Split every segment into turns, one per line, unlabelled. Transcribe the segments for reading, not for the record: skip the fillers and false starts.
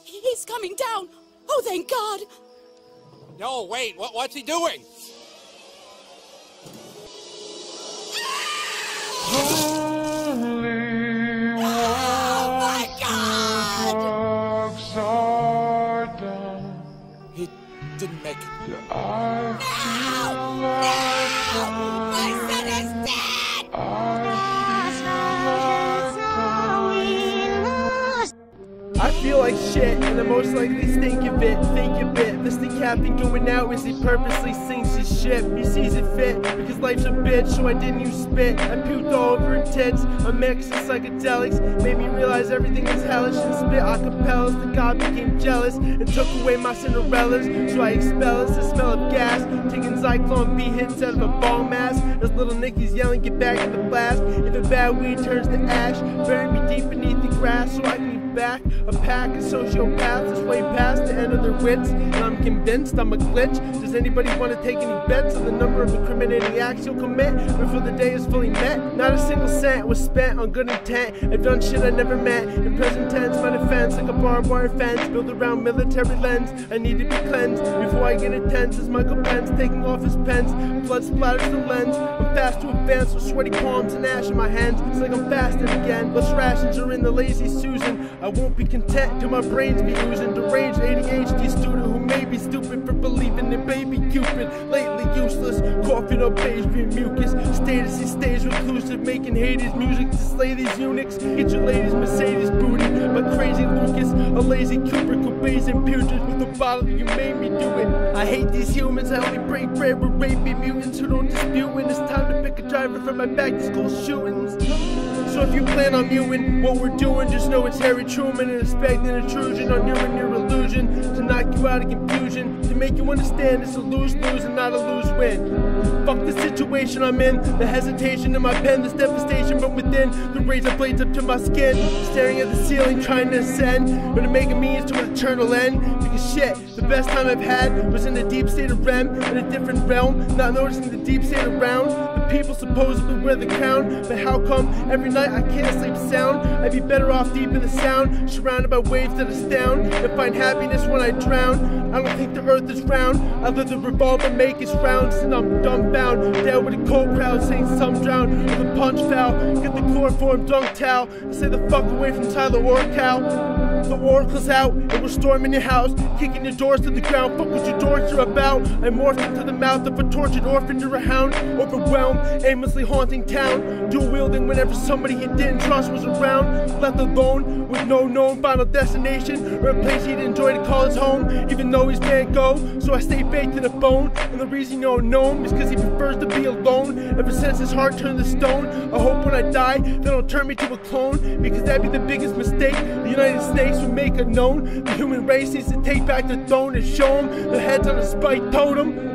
He's coming down. Oh, thank God.
No, wait, what's he doing?
Oh, my God!
He didn't make it.
No! My son is dead!
I feel like shit, and I most likely stink a bit, think a bit. This the captain going out as he purposely sinks his ship. He sees it fit, because life's a bitch, so I didn't use spit. I puked all over her tits, a mix of psychedelics made me realize everything is hellish, and spit acapellas. The god became jealous, and took away my Cinderellas, so I expel us the smell of gas, taking Zyklon B hits out of a ball mask, as little Nicky's yelling, get back in the blast. If a bad weed turns to ash, bury me deep beneath the grass, so I can back a pack of sociopaths that's way past the end of their wits, and I'm convinced I'm a glitch. Does anybody want to take any bets on the number of incriminating acts you'll commit before the day is fully met? Not a single cent was spent on good intent. I've done shit I never meant. In present tense, my defense like a barbed wire fence built around military lens. I need to be cleansed before I get intense as Michael Pence taking off his pens. Blood splatters the lens. I'm fast to advance with sweaty palms and ash in my hands. It's like I'm fasting again. Less rations are in the lazy Susan. I won't be content till my brains be oozing. Deranged ADHD student who may be stupid for believing in baby Cupid. Lately useless, coughing up beige green mucus. Status he stays reclusive, making haters music to slay these eunuchs. Get your ladies Mercedes booty by crazy Lucas. A lazy Kubrick who bathes in putrid with the bottle you made me do it. I hate these humans, I only break bread with rapey mutants who don't dispute when it's time to pick a driver for my back to school shootings. So if you plan on mewing what we're doing, just know it's Harry Truman and expect an intrusion on you and your illusion to knock you out of confusion, to make you understand it's a lose-lose and not a lose-win. Fuck the situation I'm in, the hesitation in my pen, this devastation from within, the razor blades up to my skin, staring at the ceiling trying to ascend, but to make a means to an eternal end. Because shit, the best time I've had was in a deep state of REM, in a different realm, not noticing the deep state around. The people supposedly wear the crown, but how come every night I can't sleep sound? I'd be better off deep in the sound, surrounded by waves that astound, and find happiness when I drown. I don't think the earth is round, I let the revolver make its rounds, and I'm dumbbound, down with a cold crowd saying some drown, with a punch foul, get the chloroform dunk towel, and stay the fuck away from Tyler or Cal. The oracle's out, and we're storming your house, kicking your doors to the ground. Fuck what your dorks are about. I morphed into the mouth of a tortured orphan, you're a hound, overwhelmed, aimlessly haunting town, dual wielding whenever somebody he didn't trust was around, left alone with no known final destination or a place he'd enjoy to call his home, even though he's can't go. So I stay baked to the bone, and the reason you don't know him is because he prefers to be alone. Ever since his heart turned to stone, I hope when I die they don't turn me to a clone, because that'd be the biggest mistake the United States would make unknown. The human race needs to take back the throne and show them the heads on a spike totem.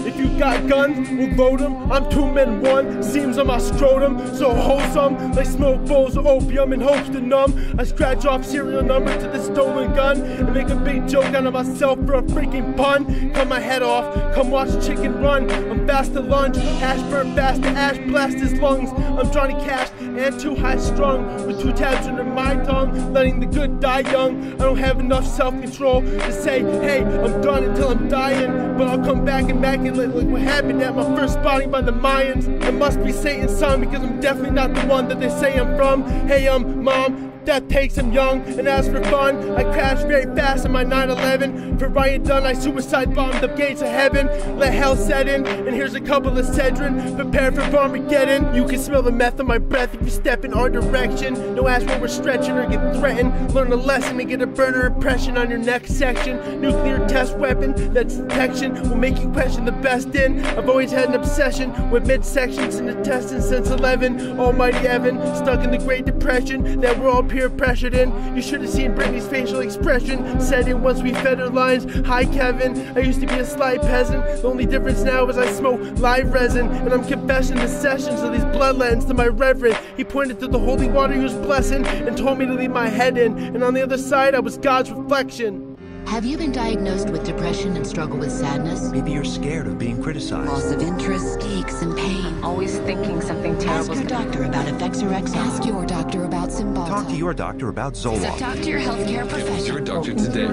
If you got guns, we'll load them. I'm 2 men 1, seams on my scrotum, so wholesome, like smoke bowls of opium in hopes to numb. I scratch off serial numbers to the stolen gun and make a big joke out of myself for a freaking pun. Cut my head off, come watch the chicken run. I'm fast to lunge, ash burn fast to ash blast his lungs. I'm Johnny Cash and too high strung, with 2 tabs under my tongue, letting the good die young. I don't have enough self-control to say, hey, I'm done until I'm dying, but I'll come back immaculate like what happened at my first spotting by the Mayans. I must be Satan's son, because I'm definitely not the one that they say I'm from. Hey, mom, that takes him young, and as for fun, I crashed very fast in my 911. For Ryan Dunn, I suicide bombed the gates of heaven, let hell set in, and here's a couple of Cedrin, prepare for Armageddon. You can smell the meth on my breath if you step in our direction. No ask where we're stretching or get threatened. Learn a lesson and get a burner impression on your next section. Nuclear test weapon, that's detection, will make you question the best in. I've always had an obsession with midsections and intestines since 11. Almighty Evan, stuck in the Great Depression that we're all peer pressured in. You should have seen Britney's facial expression set in once we fed her lines. Hi Kevin, I used to be a sly peasant. The only difference now is I smoke live resin, and I'm confessing the sessions of these bloodlands to my reverend. He pointed to the holy water he was blessing and told me to leave my head in, and on the other side I was God's reflection.
Have you been diagnosed with depression and struggle with sadness?
Maybe you're scared of being criticized.
Loss of interest, aches and pain.
Always thinking something terrible.
Ask your doctor about Effects or Exile.
Ask your doctor about Cymbalta.
Talk to your doctor about
So
Zoloft.
talk to your healthcare professional.
Your doctor today.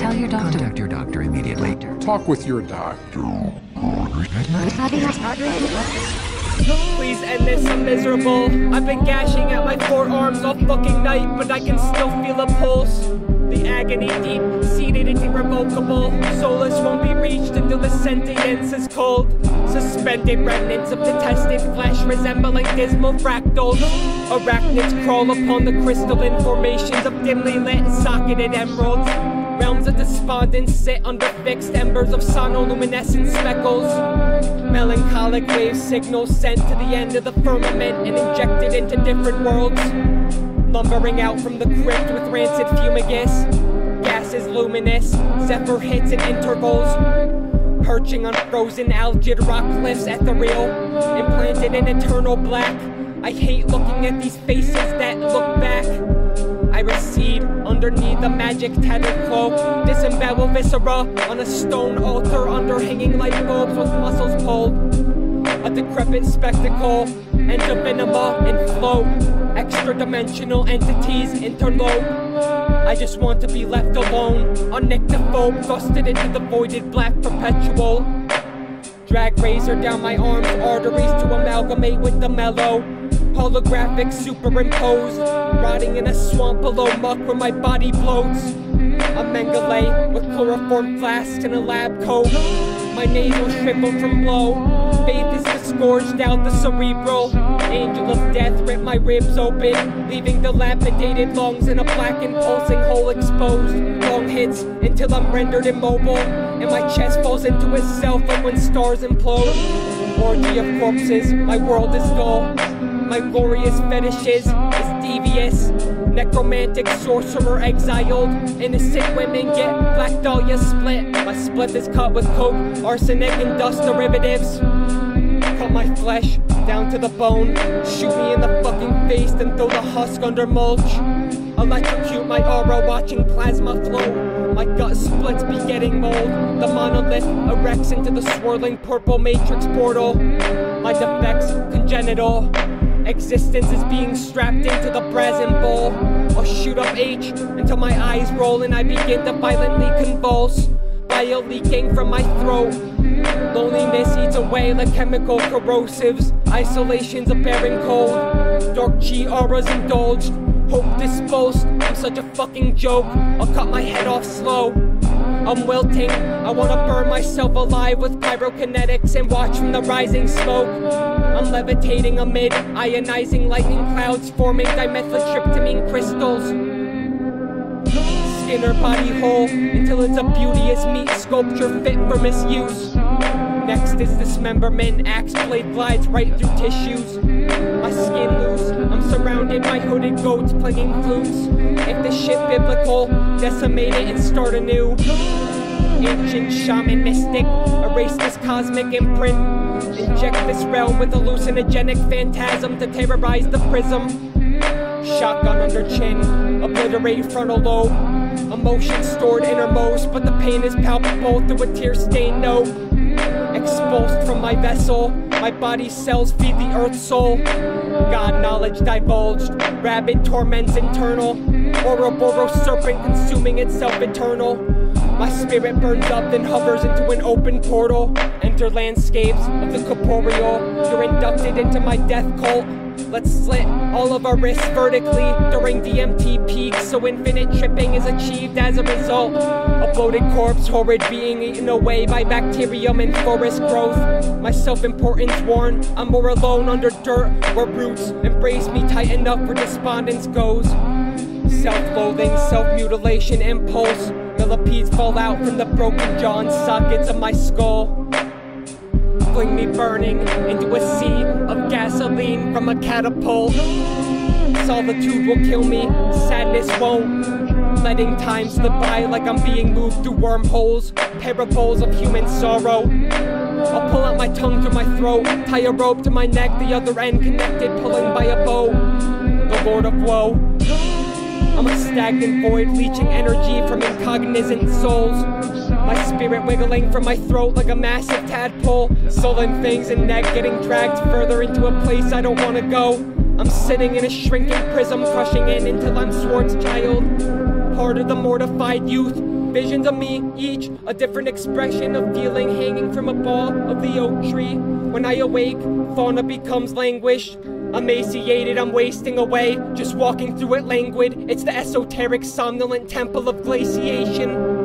Tell your doctor.
Contact your doctor immediately.
Talk with your doctor.
Please end this, I'm miserable. I've been gashing at my forearms all fucking night, but I can still feel a pulse. The agony deep, seated and irrevocable. Solace won't be reached until the sentience is cold. Suspended remnants of detested flesh resembling dismal fractals. Arachnids crawl upon the crystalline formations of dimly lit, socketed emeralds. Realms of despondence sit under fixed embers of sonoluminescent speckles. Melancholic wave signals sent to the end of the firmament and injected into different worlds. Lumbering out from the crypt with rancid fumigus. Gas is luminous, zephyr hits in intervals. Perching on frozen algid rock cliffs ethereal, implanted in eternal black. I hate looking at these faces that look back. I recede underneath a magic tattered cloak. Disembowel viscera on a stone altar under hanging light bulbs with muscles pulled. A decrepit spectacle, endovenema and float. Extra-dimensional entities interlope. I just want to be left alone, a nyctophobe thrusted into the voided black perpetual. Drag razor down my arms' arteries to amalgamate with the mellow. Holographic superimposed, rotting in a swamp below muck where my body bloats. A Mengele with chloroform flasks in a lab coat. My nasal shriveled from blow. Faith is disgorged out the cerebral. Angel of death ripped my ribs open, leaving dilapidated lungs in a blackened pulsing hole exposed. Long hits until I'm rendered immobile, and my chest falls into itself like when stars implode. Orgy of corpses, my world is dull. My glorious fetishes is devious. Necromantic sorcerer exiled. Innocent women get Black Dahlia split. My split is cut with coke, arsenic, and dust derivatives. Cut my flesh down to the bone. Shoot me in the fucking face, then throw the husk under mulch. Electrocute my aura, watching plasma flow. My gut splits, begetting mold. The monolith erects into the swirling purple matrix portal. My defects congenital. Existence is being strapped into the brazen bowl. I'll shoot up H until my eyes roll and I begin to violently convulse. Bile leaking from my throat. Loneliness eats away like chemical corrosives. Isolation's a barren cold. Dark chi auras indulged. Hope disposed. I'm such a fucking joke. I'll cut my head off slow. I'm wilting, I wanna burn myself alive with pyrokinetics and watch from the rising smoke. I'm levitating amid ionizing lightning clouds forming dimethyltryptamine crystals. Skin her body whole until it's a beauteous meat sculpture fit for misuse. Next is dismemberment, axe blade glides right through tissues. My skin loose, I'm surrounded by hooded goats playing flutes. If the shit biblical, decimate it and start anew. Ancient shaman mystic, erase this cosmic imprint. Inject this realm with hallucinogenic phantasm to terrorize the prism. Shotgun under chin, obliterate frontal lobe. Emotion stored innermost, but the pain is palpable through a tear-stained note. Expulsed from my vessel, my body's cells feed the earth's soul. God knowledge divulged, rabid torments internal. Ouroboros serpent consuming itself eternal. My spirit burns up then hovers into an open portal. Enter landscapes of the corporeal. You're inducted into my death cult. Let's slit all of our wrists vertically during DMT peaks, so infinite tripping is achieved as a result. A bloated corpse, horrid being eaten away by bacterium and forest growth. My self-importance worn, I'm more alone under dirt where roots embrace me tight enough where despondence goes. Self-loathing, self-mutilation impulse. Millipedes fall out from the broken jaw and sockets of my skull. Fling me burning into a sea of gasoline from a catapult. Solitude will kill me, sadness won't. Letting time slip by like I'm being moved through wormholes. Parables of human sorrow. I'll pull out my tongue through my throat. Tie a rope to my neck, the other end connected, pulling by a bow. The Lord of Woe.
I'm a stagnant void, leeching energy from incognizant souls. My spirit wiggling from my throat like a massive tadpole. Sullen fangs and neck getting dragged further into a place I don't wanna go. I'm sitting in a shrinking prism, crushing in until I'm Schwarzchild. Part of the mortified youth. Visions of me, each a different expression of feeling hanging from a bough of the oak tree. When I awake, fauna becomes languished. Emaciated, I'm wasting away, just walking through it languid. It's the esoteric somnolent temple of glaciation.